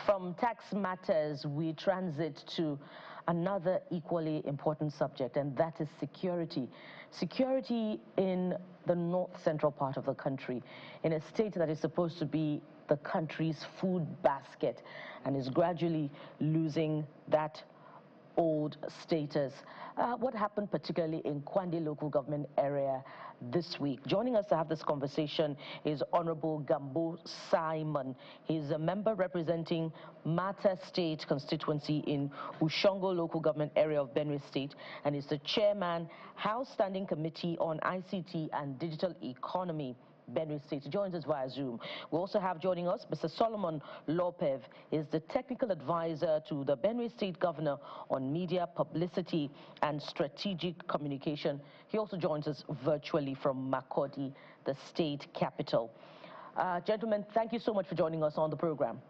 From tax matters, we transit to another equally important subject, and that is security. Security in the north central part of the country, in a state that is supposed to be the country's food basket and is gradually losing that old status. What happened particularly in Kwande local government area this week? Joining us to have this conversation is Honorable Gambo Simon. He's a member representing Mata State constituency in Ushongo local government area of Benue State, and is the chairman, House Standing Committee on ICT and Digital Economy, Benue State. He joins us via Zoom. We also have joining us Mr. Solomon Lopev, is the technical advisor to the Benue State Governor on media, publicity, and strategic communication. He also joins us virtually from Makurdi, the state capital. Gentlemen, thank you so much for joining us on the program.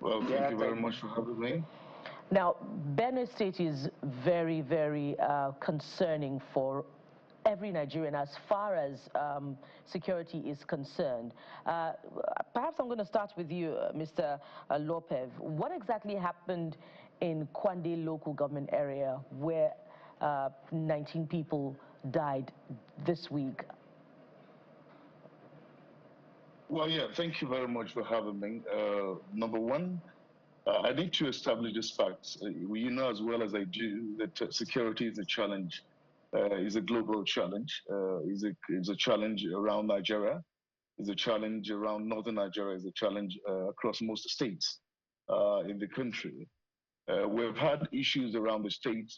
Well, thank you very much for having me. Now, Benue State is very, very concerning for every Nigerian as far as security is concerned. Perhaps I'm going to start with you, Mr. Lopev. What exactly happened in Kwande local government area where 19 people died this week? Well, yeah, thank you very much for having me. Number one, I need to establish this fact. You know as well as I do that security is a challenge. Is a global challenge, is a challenge around Nigeria, is a challenge around northern Nigeria, is a challenge across most states in the country. We've had issues around the state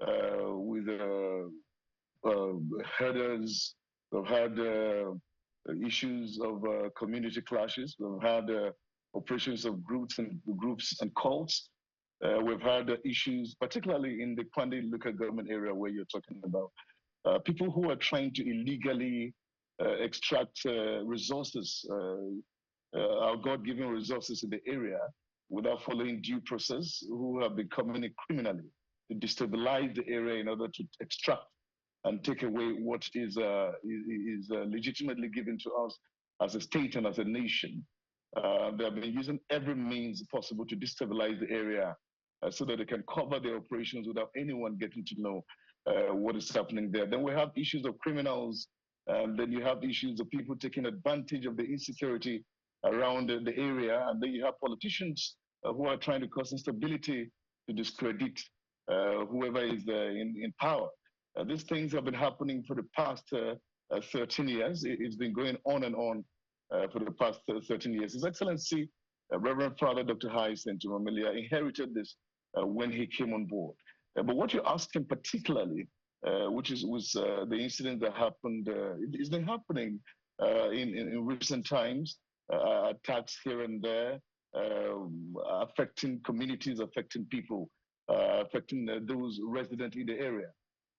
with herders, we've had issues of community clashes, we've had operations of groups and cults. We've had issues, particularly in the Kwande local government area where you're talking about. People who are trying to illegally extract resources, our God-given resources in the area without following due process, who have been coming criminally to destabilize the area in order to extract and take away what is legitimately given to us as a state and as a nation. They have been using every means possible to destabilize the area so that they can cover their operations without anyone getting to know what is happening there. Then we have issues of criminals, and then you have issues of people taking advantage of the insecurity around the area, and then you have politicians who are trying to cause instability to discredit whoever is in power. These things have been happening for the past 13 years. It's been going on and on for the past 13 years. His Excellency, Reverend Father Dr. Hyacinth Mamilia inherited this when he came on board. But what you're asking particularly, which was the incident that happened, it's been happening in recent times, attacks here and there, affecting communities, affecting people, affecting those resident in the area.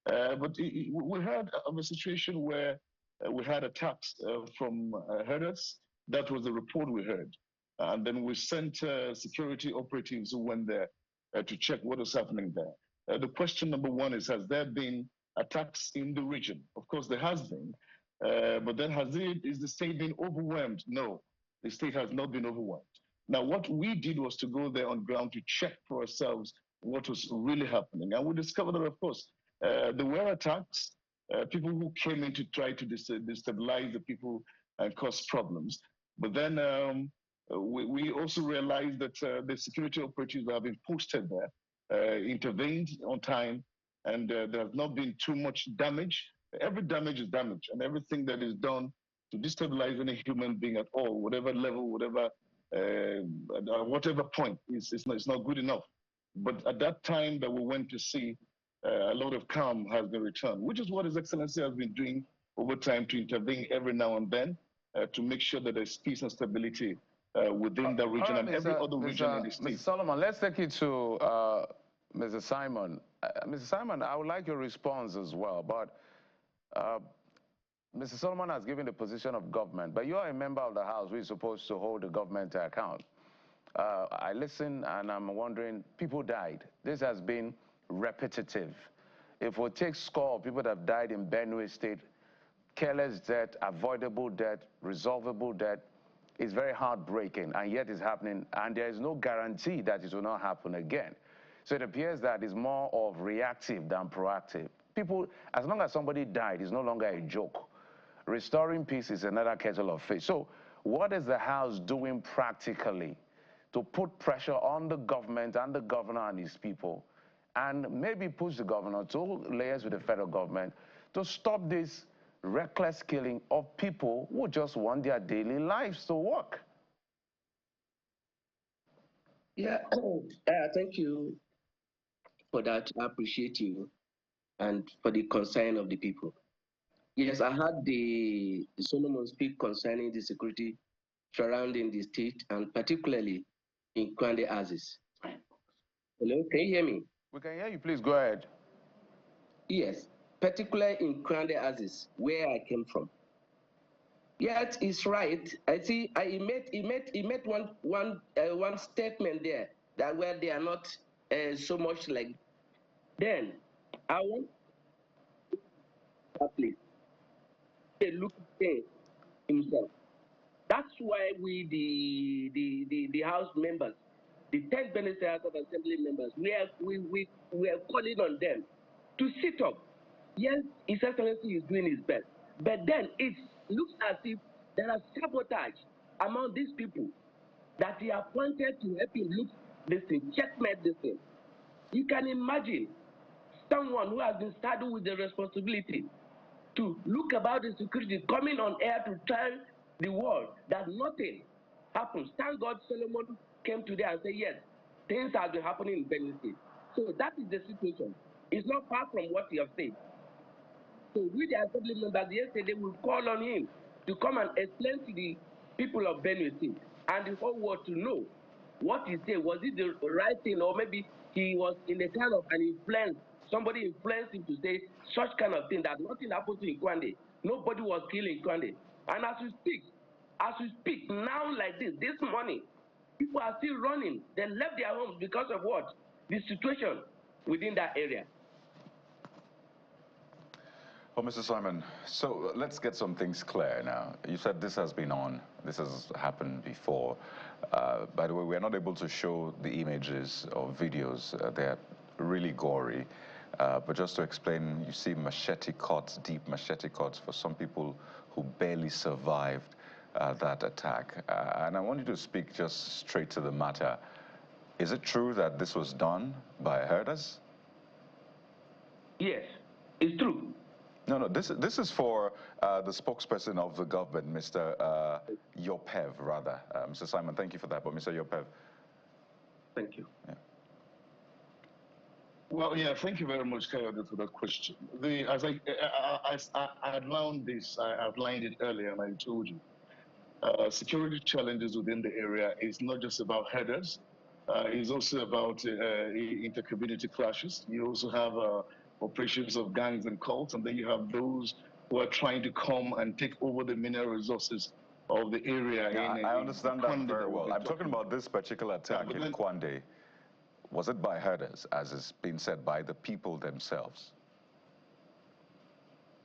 But we had a situation where we had attacks from herders. That was the report we heard. And then we sent security operatives who went there to check what was happening there. The question number one is, has there been attacks in the region? Of course, there has been. But then is the state being overwhelmed? No, the state has not been overwhelmed. Now, what we did was to go there on ground to check for ourselves what was really happening. And we discovered that, of course, there were attacks, people who came in to try to destabilize the people and cause problems. But then we also realized that the security operatives that have been posted there intervened on time, and there has not been too much damage. Every damage is damage, and everything that is done to destabilize any human being at all, whatever level, whatever point, it's not good enough. But at that time that we went to see, a lot of calm has been returned, which is what His Excellency has been doing over time, to intervene every now and then to make sure that there's peace and stability within the region and every other region in the state. Mr. Solomon, let's take it to Mr. Simon. Mr. Simon, I would like your response as well, but Mr. Solomon has given the position of government, but you are a member of the House. We're supposed to hold the government to account. I listen and I'm wondering, people died. This has been repetitive. If we take score of people that have died in Benue State, careless death, avoidable death, resolvable death, is very heartbreaking, and yet it's happening, and there is no guarantee that it will not happen again. So it appears that it's more of reactive than proactive. People, as long as somebody died, it's no longer a joke. Restoring peace is another kettle of fish. So what is the House doing practically to put pressure on the government and the governor and his people, and maybe push the governor to layers with the federal government to stop this reckless killing of people who just want their daily lives to work? Yeah, thank you for that. I appreciate you and for the concern of the people. Yes, I heard the Solomon speak concerning the security surrounding the state and particularly in Kwande Axis. Hello, can you hear me? We can hear you, please go ahead. Yes, particularly in Kwande Axis, where I came from. Yet it's right. I see. He made one statement there that where they are not so much like. Then I want that place. Look at himself. That's why we, the House members, the 10 Benue House of Assembly members, we are calling on them to sit up. Yes, His Excellency is doing his best, but then it looks as if there are sabotage among these people that he appointed to help him look this thing, checkmate this thing. You can imagine someone who has been saddled with the responsibility to look about the security coming on air to tell the world that nothing happens. Thank God Solomon came today and said, yes, things have been happening in Benue State. So that is the situation. It's not far from what you have said. So we, the assembly members, yesterday will call on him to come and explain to the people of Benue State and the whole world to know what he said. Was it the right thing, or maybe he was in a kind of an influence? Somebody influenced him to say such kind of thing that nothing happened to Kwande. Nobody was killed in Kwande. And as we speak now like this morning, people are still running. They left their homes because of what? The situation within that area. Well, Mr. Simon, so let's get some things clear now. You said this has been on, this has happened before. By the way, we're not able to show the images or videos. They're really gory. But just to explain, you see machete cuts, deep machete cuts for some people who barely survived that attack. And I want you to speak just straight to the matter. Is it true that this was done by herders? Yes, it's true. No, this is for the spokesperson of the government, Mr. Yopev, rather. Mr. Simon, thank you for that, but Mr. Yopev. Thank you. Yeah. Well, yeah, thank you very much, Kayode, for that question. As I outlined this, I outlined it earlier, and I told you, security challenges within the area is not just about headers. It's also about inter-community clashes. You also have operations of gangs and cults, and then you have those who are trying to come and take over the mineral resources of the area. Yeah, I understand that very well. I'm talking about this particular attack in Kwande. Was it by herders, as has been said, by the people themselves?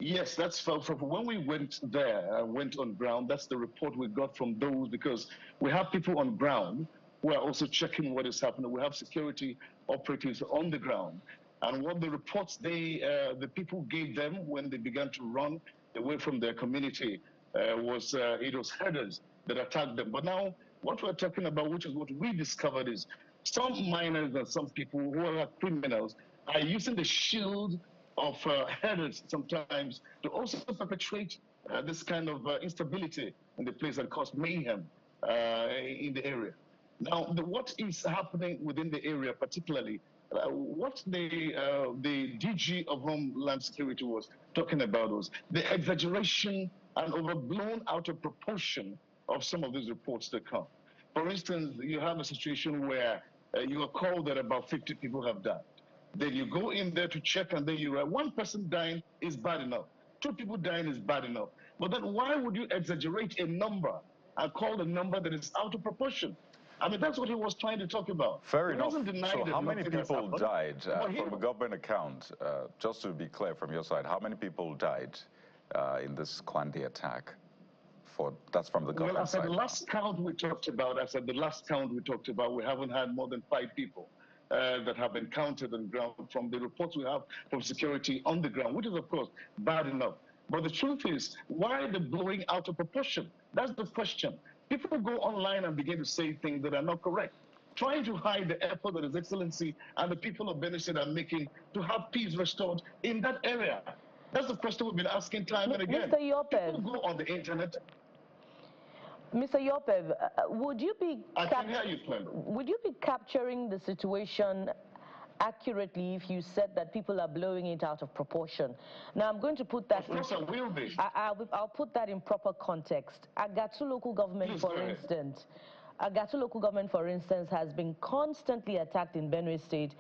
Yes, that's from when we went there, went on ground. That's the report we got from those, because we have people on ground who are also checking what is happening. We have security operatives on the ground. And what the reports the people gave them when they began to run away from their community was it was herders that attacked them. But now what we're talking about, which is what we discovered, is some miners and some people who are criminals are using the shield of herders sometimes to also perpetrate this kind of instability in the place and cause mayhem in the area. Now, what is happening within the area, particularly, what the DG of Homeland Security was talking about was the exaggeration and overblown out of proportion of some of these reports that come. For instance, you have a situation where you are called that about 50 people have died. Then you go in there to check, and then you write, one person dying is bad enough. 2 people dying is bad enough. But then why would you exaggerate a number and call a number that is out of proportion? I mean, that's what he was trying to talk about. Fair enough. So how many people died from a government account? Just to be clear from your side, how many people died in this Kwande attack That's from the government Well, I said side. the last count we talked about, we haven't had more than 5 people that have been counted on the ground from the reports we have from security on the ground, which is, of course, bad enough. But the truth is, why the blowing out of proportion? That's the question. People go online and begin to say things that are not correct, trying to hide the effort that His Excellency and the people of Benue State are making to have peace restored in that area. That's the question we've been asking time and again. Mr. Yopev, people go on the internet. Mr. Yopev, would you be capturing the situation accurately if you said that people are blowing it out of proportion? Now, I'm going to put that. Of course, I will be. I'll put that in proper context. Agatu local government, for instance. Agatu local government, for instance, has been constantly attacked in Benue State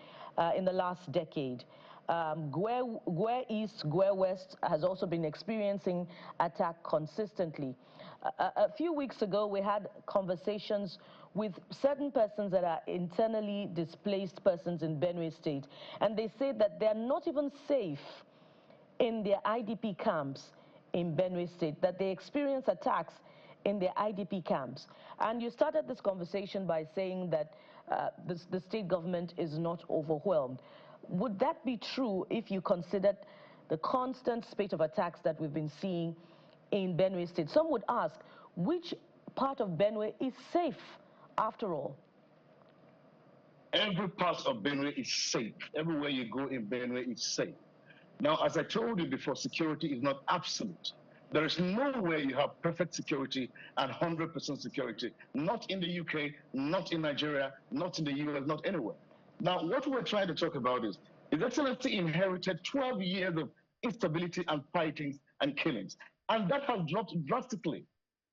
in the last decade. Gwe East, Gwe West has also been experiencing attack consistently. A few weeks ago, we had conversations with certain persons that are internally displaced persons in Benue State, and they say that they're not even safe in their IDP camps in Benue State, that they experience attacks in their IDP camps. And you started this conversation by saying that the state government is not overwhelmed. Would that be true if you considered the constant spate of attacks that we've been seeing in Benue State? Some would ask, which part of Benue is safe after all? Every part of Benue is safe. Everywhere you go in Benue is safe. Now, as I told you before, security is not absolute. There is nowhere you have perfect security and 100% security. Not in the UK, not in Nigeria, not in the US, not anywhere. Now, what we're trying to talk about is His Excellency inherited 12 years of instability and fightings and killings. And that has dropped drastically.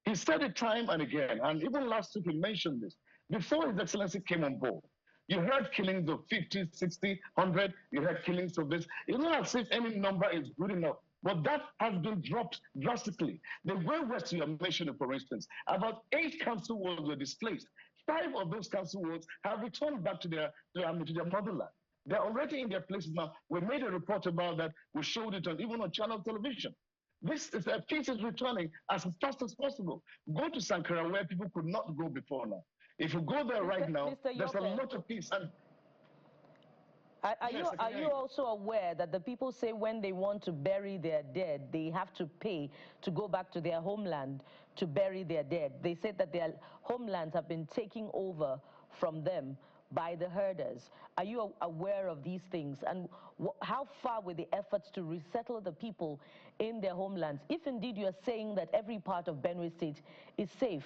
He said it time and again, and even last week he mentioned this. Before His Excellency came on board, you heard killings of 50, 60, 100, you heard killings of this. It's not as if any number is good enough, but that has been dropped drastically. The way West you are mentioning, for instance, about 8 council wards were displaced. 5 of those council wards have returned back to their motherland. They're already in their places now. We made a report about that. We showed it even on channel television. This is a peace is returning as fast as possible. Go to Sankara where people could not go before now. If you go there right now, there's a lot of peace. And are you also aware that the people say when they want to bury their dead, they have to pay to go back to their homeland to bury their dead? They said that their homelands have been taken over from them by the herders. Are you aware of these things? And how far were the efforts to resettle the people in their homelands, if indeed you are saying that every part of Benue State is safe?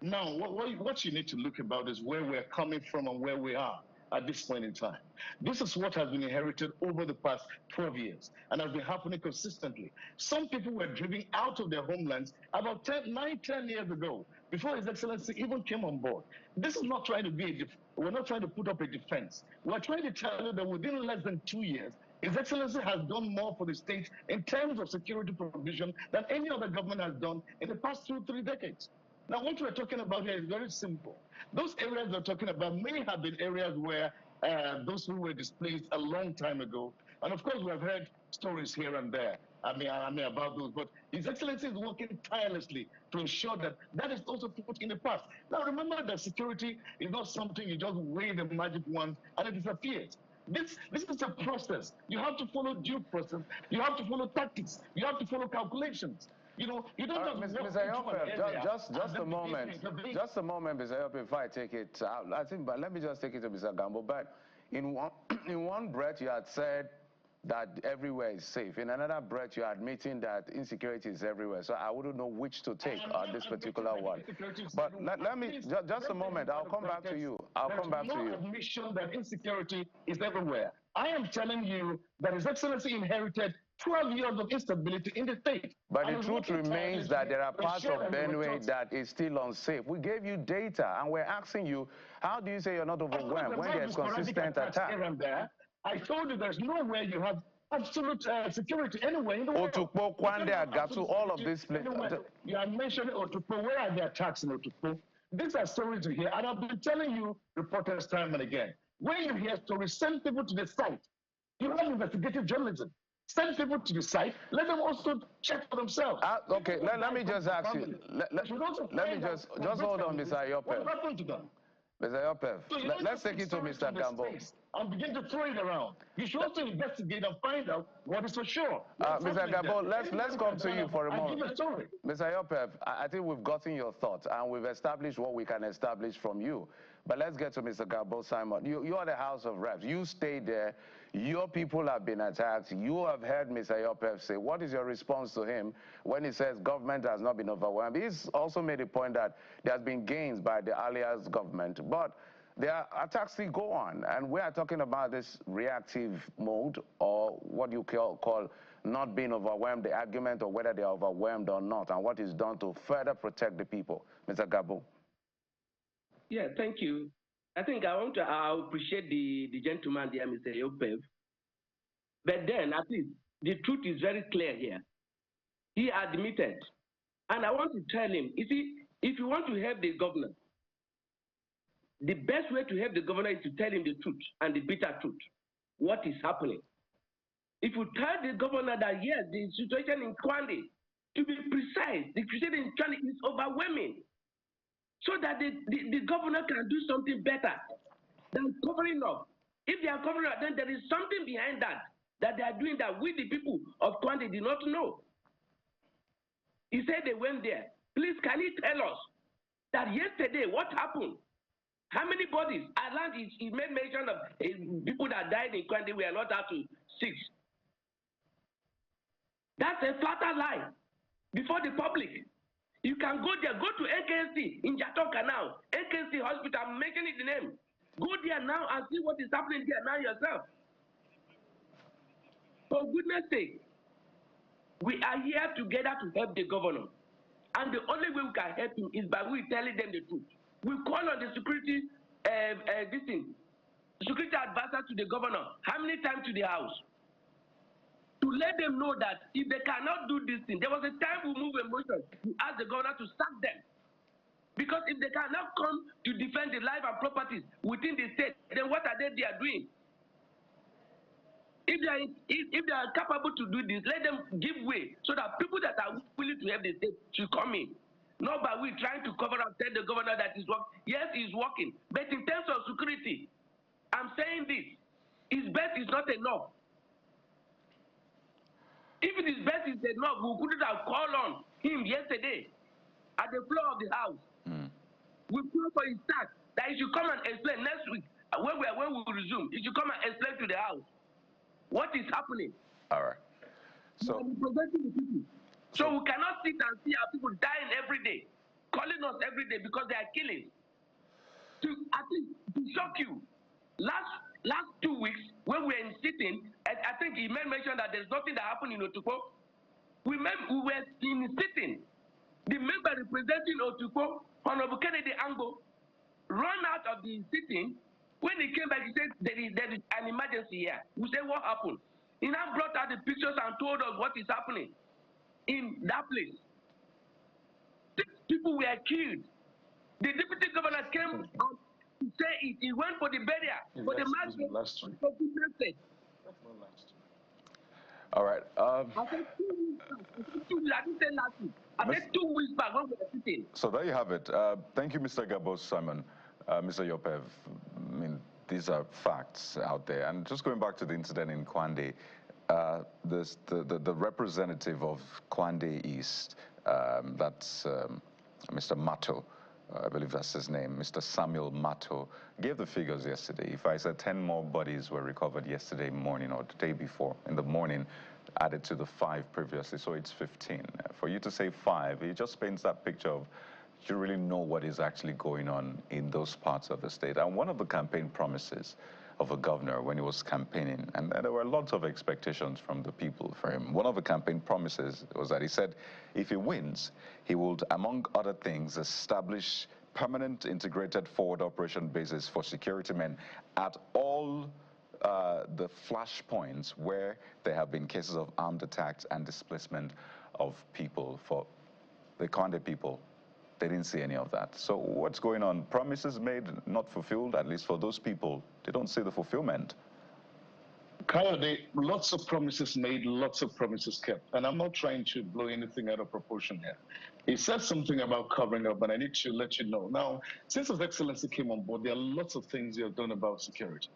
Now, what you need to look about is where we're coming from and where we are at this point in time. This is what has been inherited over the past 12 years and has been happening consistently. Some people were driven out of their homelands about 9, 10 years ago, before His Excellency even came on board. This is not trying to be we're not trying to put up a defense. We're trying to tell you that within less than 2 years, His Excellency has done more for the state in terms of security provision than any other government has done in the past 2 or 3 decades. Now, what we're talking about here is very simple. Those areas we're talking about may have been areas where those who were displaced a long time ago. And of course, we have heard stories here and there. I mean about those. But His Excellency is working tirelessly to ensure that that is also put in the past. Now, remember that security is not something you just wave a magic wand and it disappears. This is a process. You have to follow due process. You have to follow tactics. You have to follow calculations. You know, you don't just Mr. Yopev, just a moment, Mr. Yopev, if I take it out, I think, but let me just take it to Mr. Gambo. But in one breath, you had said that everywhere is safe. In another breath, you're admitting that insecurity is everywhere. So I wouldn't know which to take on this particular one. But let me, just a moment, I'll come back to you. I'll come back to you. There's no admission that insecurity is everywhere. I am telling you that His Excellency inherited 12 years of instability in the state. But the truth remains that there are parts of Benue that is still unsafe. We gave you data, and we're asking you, how do you say you're not overwhelmed when there's consistent attack? I told you there's nowhere you have absolute security anywhere in the world. Otukpo, Kwande, Agatu, all of this place. You are mentioning Otukpo. Where are the attacks in Otukpo? These are stories you hear, and I've been telling you, reporters, time and again. When you hear stories, send people to the site. You have investigative journalism. Send people to the site. Let them also check for themselves. Okay, let me just ask you. Let me just hold on, Mr. Ayope. What happened to them? Mr. Ayope, So let's take it to Mr. Gambo. And begin to throw it around. You should also investigate and find out what is for sure. Mr. Gambo, let's come to you for a moment. Mr. Ayope, I think we've gotten your thoughts and we've established what we can establish from you. But let's get to Mr. Gambo Simon. You are the House of Reps. You stayed there. Your people have been attacked. You have heard Mr. Ayope say, what is your response to him when he says government has not been overwhelmed? He's also made a point that there has been gains by the Alleges government, but their attacks still go on. And we are talking about this reactive mode, or what you call not being overwhelmed, the argument of whether they are overwhelmed or not, and what is done to further protect the people. Mr. Gambo. Yeah, thank you. I think I appreciate the gentleman there, Mr. Ayope. But then, at least, the truth is very clear here. He admitted. And I want to tell him, you see, if you want to help the governor, the best way to help the governor is to tell him the truth and the bitter truth, what is happening. If you tell the governor that, yes, the situation in Kwande, to be precise, the situation in Kwande is overwhelming, so that the governor can do something better than covering up. If they are covering up, then there is something behind that they are doing that we, the people of Kwande, did not know. He said they went there. Please, can you tell us that yesterday, what happened? How many bodies? He made mention of people that died in Kwande. We are not up to 6. That's a flatter lie before the public. You can go there, go to AKC in Jatoka now, AKC hospital, I'm mentioning the name. Go there now and see what is happening there now yourself. For goodness sake, we are here together to help the governor. And the only way we can help him is by we telling them the truth. We call on the security security advisor to the governor, how many times to the house? To let them know that if they cannot do this thing, there was a time we move a motion to ask the governor to sack them. Because if they cannot come to defend the life and properties within the state, then what are they doing? If they are capable to do this, let them give way so that people that are willing to help the state should come in. Not by we trying to cover up, tell the governor that is working. Yes, he's working. But in terms of security, I'm saying this, his best is not enough. If it is best is enough, we couldn't have called on him yesterday at the floor of the house. We called for his tax that he should come and explain next week when we resume. He should come and explain to the house what is happening. All right. So representing the people. So we cannot sit and see our people dying every day, calling us every day because they are killing. To shock you, last 2 weeks when we were in sitting, I think he made mention that there's nothing that happened in Otukpo. We were in sitting. The member representing Otukpo, Honorable Kennedy Ango, ran out of the sitting. When he came back, he said there is an emergency here. We said, what happened? He now brought out the pictures and told us what is happening in that place. 6 people were killed. The deputy governor came out to say it. He went for the burial, for the mass. Last week. All right. I said 2 weeks back. I didn't say last week. I said 2 weeks back when we were sitting. So there you have it. Thank you, Mr. Gambo Simon. Mr. Ayope, I mean, these are facts out there. And just going back to the incident in Kwande, the representative of Kwande East, that's Mr. Mato, I believe that's his name, Mr. Samuel Mato, gave the figures yesterday. If I said 10 more bodies were recovered yesterday morning or the day before in the morning, added to the 5 previously, so it's 15. For you to say 5, it just paints that picture of you really know what is actually going on in those parts of the state. And one of the campaign promises of a governor when he was campaigning, and there were lots of expectations from the people for him. One of the campaign promises was that he said if he wins, he would, among other things, establish permanent integrated forward operation bases for security men at all the flashpoints where there have been cases of armed attacks and displacement of people for the Kwande people. They didn't see any of that. So what's going on? Promises made, not fulfilled, at least for those people. They don't see the fulfillment. Kayode, lots of promises made, lots of promises kept. And I'm not trying to blow anything out of proportion here. He said something about covering up, and I need to let you know. Now, since His Excellency came on board, there are lots of things he has done about security.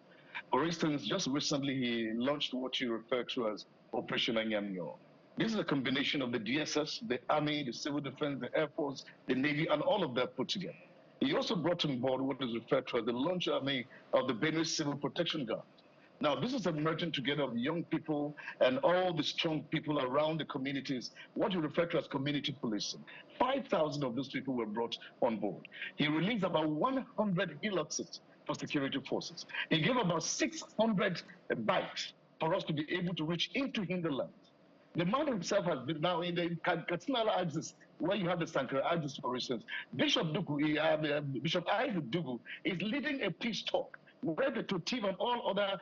For instance, just recently, he launched what you refer to as Operation Anyamyo. This is a combination of the DSS, the Army, the Civil Defense, the Air Force, the Navy, and all of that put together. He also brought on board what is referred to as the launch army of the Benue Civil Protection Guard. Now, this is a merging together of young people and all the strong people around the communities, what you refer to as community policing. 5,000 of those people were brought on board. He released about 100 Hiluxes for security forces. He gave about 600 bikes for us to be able to reach into hinterland. The man himself has been now in the Katsina Axis, where you have the Sankara Axis, for instance. Bishop Aide Dugu is leading a peace talk where the Tutiv and all other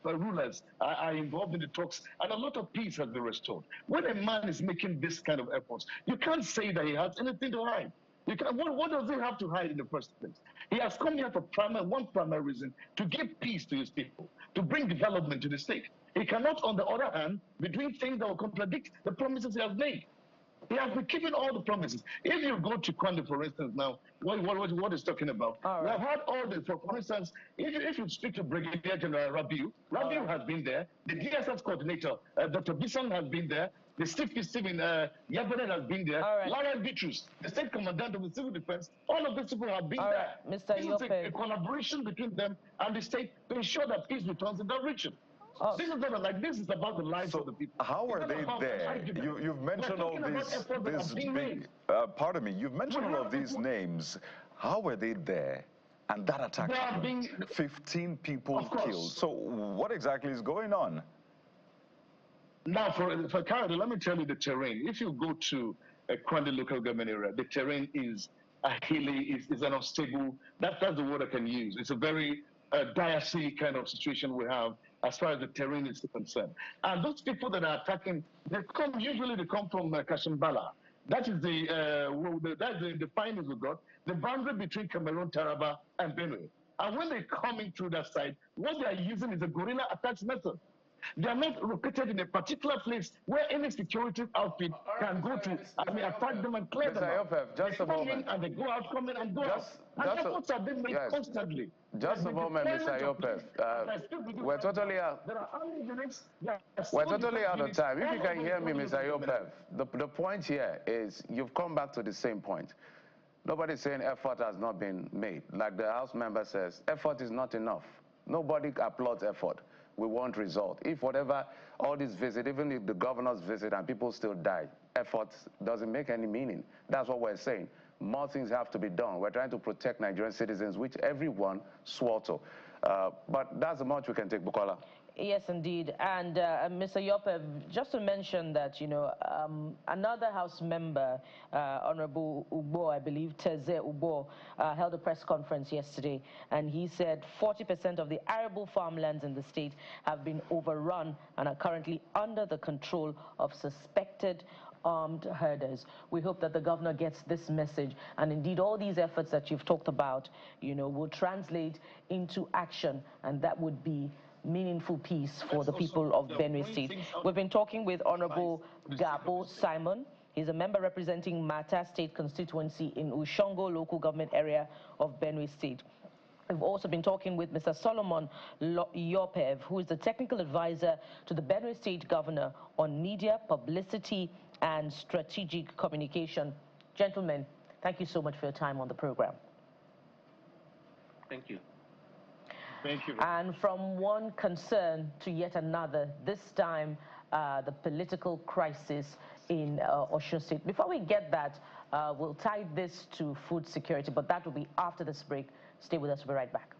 rulers are involved in the talks, and a lot of peace has been restored. When a man is making this kind of efforts, you can't say that he has anything to hide. You can, what does he have to hide in the first place? He has come here for one primary reason, to give peace to his people, to bring development to the state. He cannot, on the other hand, be doing things that will contradict the promises he has made. He has been keeping all the promises. If you go to Kwande, for instance, now, what he's talking about, we have had all this. For instance, if you speak to Brigadier General Rabiu has been there. The DSS coordinator, Dr. Bisson, has been there. The Stephen Yabene has been there. Lara Bitrus, the state commandant of the civil defense, all of these people have been there. Mr. This is a collaboration between them and the state to ensure that peace returns in that region. This is not like this is about the lives of the people. How are they there? You've mentioned all these big, pardon me, you've mentioned all of these names. How were they there? And that attack happened. 15 people killed. So what exactly is going on? Now, for Canada, let me tell you the terrain. If you go to a Kwande local government area, the terrain is a hilly, is an unstable. That's the word I can use. It's a very dicey kind of situation we have as far as the terrain is concerned. And those people that are attacking, usually they come from Kashimbala. That is the findings we got, the boundary between Cameroon, Taraba, and Benue. And when they're coming through that side, what they are using is a guerrilla attacks method. They are not located in a particular place where any security outfit can go to attack them and clear them out. Just a moment. And they go out, come in and go out. And efforts are being made constantly. Just a moment, Mr. Yopev. We're totally out. We're totally out of time. If you can hear me, Mr. Yopev, the point here is you've come back to the same point. Nobody's saying effort has not been made. Like the House member says, effort is not enough. Nobody applauds effort. We want result. If whatever, all these visits, even if the governors visit and people still die, effort doesn't make any meaning. That's what we're saying. More things have to be done. We're trying to protect Nigerian citizens, which everyone swore to. But that's the much we can take, Bukola. Yes, indeed. And Mr. Yopev, just to mention that, another House member, Honorable Ubo, I believe, Teze Ubo, held a press conference yesterday, and he said 40% of the arable farmlands in the state have been overrun and are currently under the control of suspected armed herders. We hope that the governor gets this message, and indeed all these efforts that you've talked about, will translate into action, and that would be meaningful peace for the people of Benue State. We've been talking with Honorable Gabo Simon. He's a member representing Mata State constituency in Ushongo local government area of Benue State. We've also been talking with Mr. Solomon Yopev, who is the technical advisor to the Benue State governor on media, publicity, and strategic communication. Gentlemen, thank you so much for your time on the program. Thank you. Thank you. And from one concern to yet another, this time the political crisis in Osun State. Before we get that, we'll tie this to food security, but that will be after this break. Stay with us, we'll be right back.